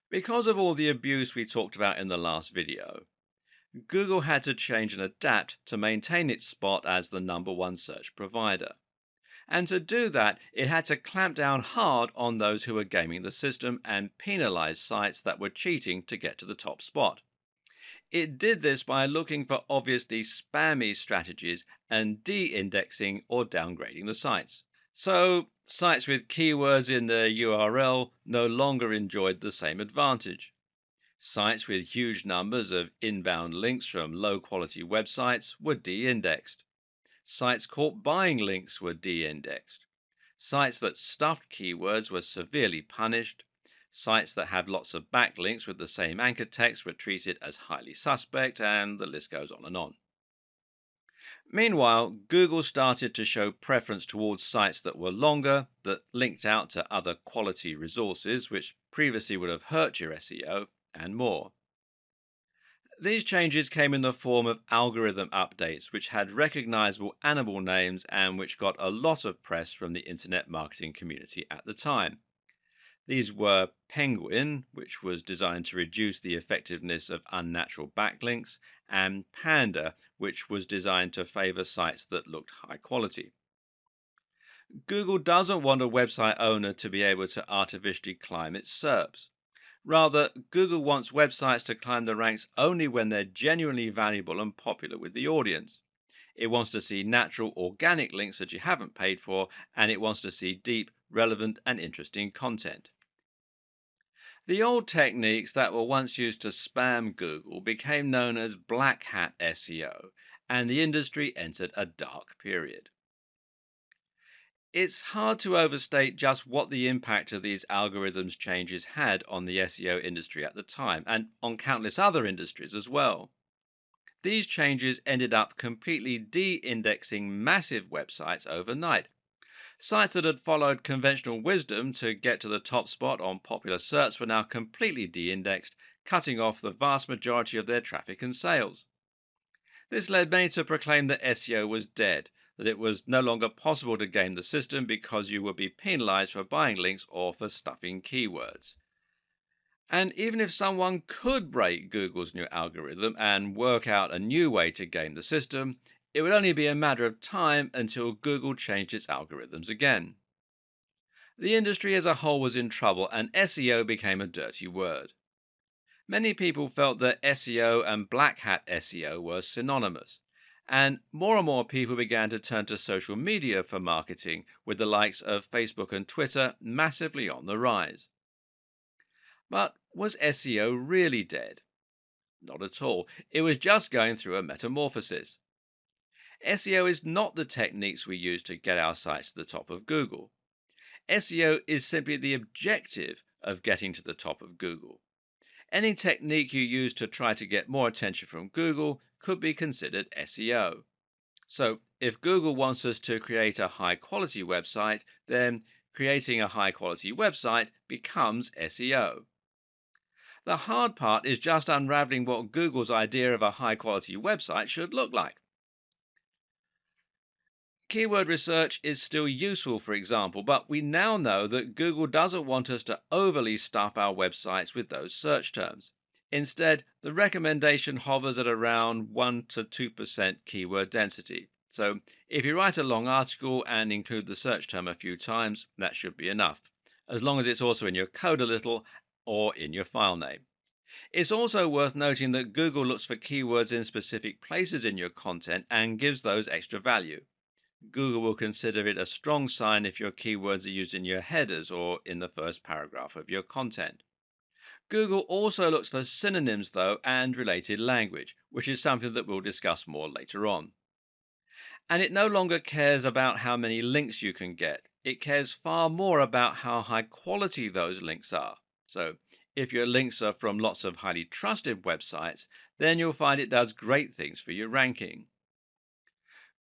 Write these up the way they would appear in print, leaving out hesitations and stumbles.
Because of all the abuse we talked about in the last video, Google had to change and adapt to maintain its spot as the number one search provider. And to do that, it had to clamp down hard on those who were gaming the system and penalize sites that were cheating to get to the top spot. It did this by looking for obviously spammy strategies and de indexing or downgrading the sites. So, sites with keywords in their URL no longer enjoyed the same advantage. Sites with huge numbers of inbound links from low quality websites were de indexed. Sites caught buying links were de indexed. Sites that stuffed keywords were severely punished. Sites that had lots of backlinks with the same anchor text were treated as highly suspect, and the list goes on and on. Meanwhile, Google started to show preference towards sites that were longer, that linked out to other quality resources which previously would have hurt your SEO, and more. These changes came in the form of algorithm updates which had recognizable animal names and which got a lot of press from the internet marketing community at the time. These were Penguin, which was designed to reduce the effectiveness of unnatural backlinks, and Panda, which was designed to favor sites that looked high quality. Google doesn't want a website owner to be able to artificially climb its SERPs. Rather, Google wants websites to climb the ranks only when they're genuinely valuable and popular with the audience. It wants to see natural, organic links that you haven't paid for, and it wants to see deep, relevant, and interesting content. The old techniques that were once used to spam Google became known as black hat SEO, and the industry entered a dark period. It's hard to overstate just what the impact of these algorithms changes had on the SEO industry at the time, and on countless other industries as well. These changes ended up completely de-indexing massive websites overnight. Sites that had followed conventional wisdom to get to the top spot on popular search were now completely de-indexed, cutting off the vast majority of their traffic and sales. This led many to proclaim that SEO was dead, that it was no longer possible to game the system because you would be penalized for buying links or for stuffing keywords. And even if someone could break Google's new algorithm and work out a new way to game the system, it would only be a matter of time until Google changed its algorithms again. The industry as a whole was in trouble, and SEO became a dirty word. Many people felt that SEO and black hat SEO were synonymous, and more people began to turn to social media for marketing, with the likes of Facebook and Twitter massively on the rise. But was SEO really dead? Not at all. It was just going through a metamorphosis. SEO is not the techniques we use to get our sites to the top of Google. SEO is simply the objective of getting to the top of Google. Any technique you use to try to get more attention from Google could be considered SEO. So, if Google wants us to create a high quality website, then creating a high quality website becomes SEO. The hard part is just unraveling what Google's idea of a high quality website should look like. Keyword research is still useful, for example, but we now know that Google doesn't want us to overly stuff our websites with those search terms. Instead, the recommendation hovers at around 1 to 2% keyword density. So, if you write a long article and include the search term a few times, that should be enough, as long as it's also in your code a little or in your file name. It's also worth noting that Google looks for keywords in specific places in your content and gives those extra value. Google will consider it a strong sign if your keywords are used in your headers or in the first paragraph of your content. Google also looks for synonyms, though, and related language, which is something that we'll discuss more later on. And it no longer cares about how many links you can get. It cares far more about how high quality those links are. So, if your links are from lots of highly trusted websites, then you'll find it does great things for your ranking.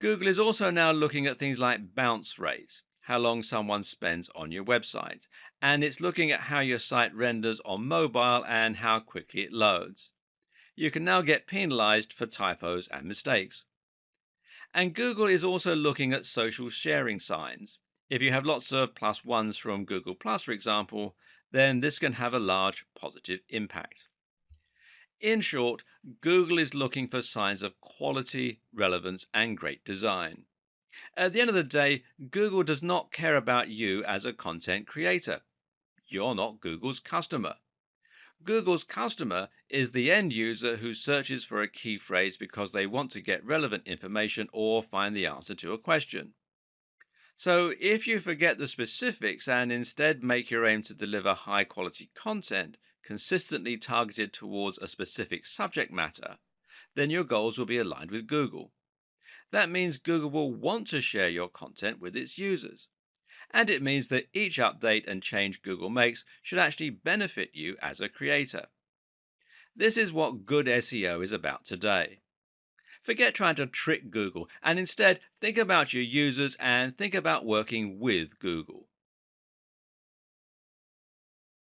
Google is also now looking at things like bounce rates, how long someone spends on your website, and it's looking at how your site renders on mobile and how quickly it loads. You can now get penalized for typos and mistakes. And Google is also looking at social sharing signs. If you have lots of +1s from Google+, for example, then this can have a large positive impact. In short, Google is looking for signs of quality, relevance, and great design. At the end of the day, Google does not care about you as a content creator. You're not Google's customer. Google's customer is the end user who searches for a key phrase because they want to get relevant information or find the answer to a question. So, if you forget the specifics and instead make your aim to deliver high quality content consistently targeted towards a specific subject matter, then your goals will be aligned with Google. That means Google will want to share your content with its users. And it means that each update and change Google makes should actually benefit you as a creator. This is what good SEO is about today. Forget trying to trick Google and instead think about your users and think about working with Google.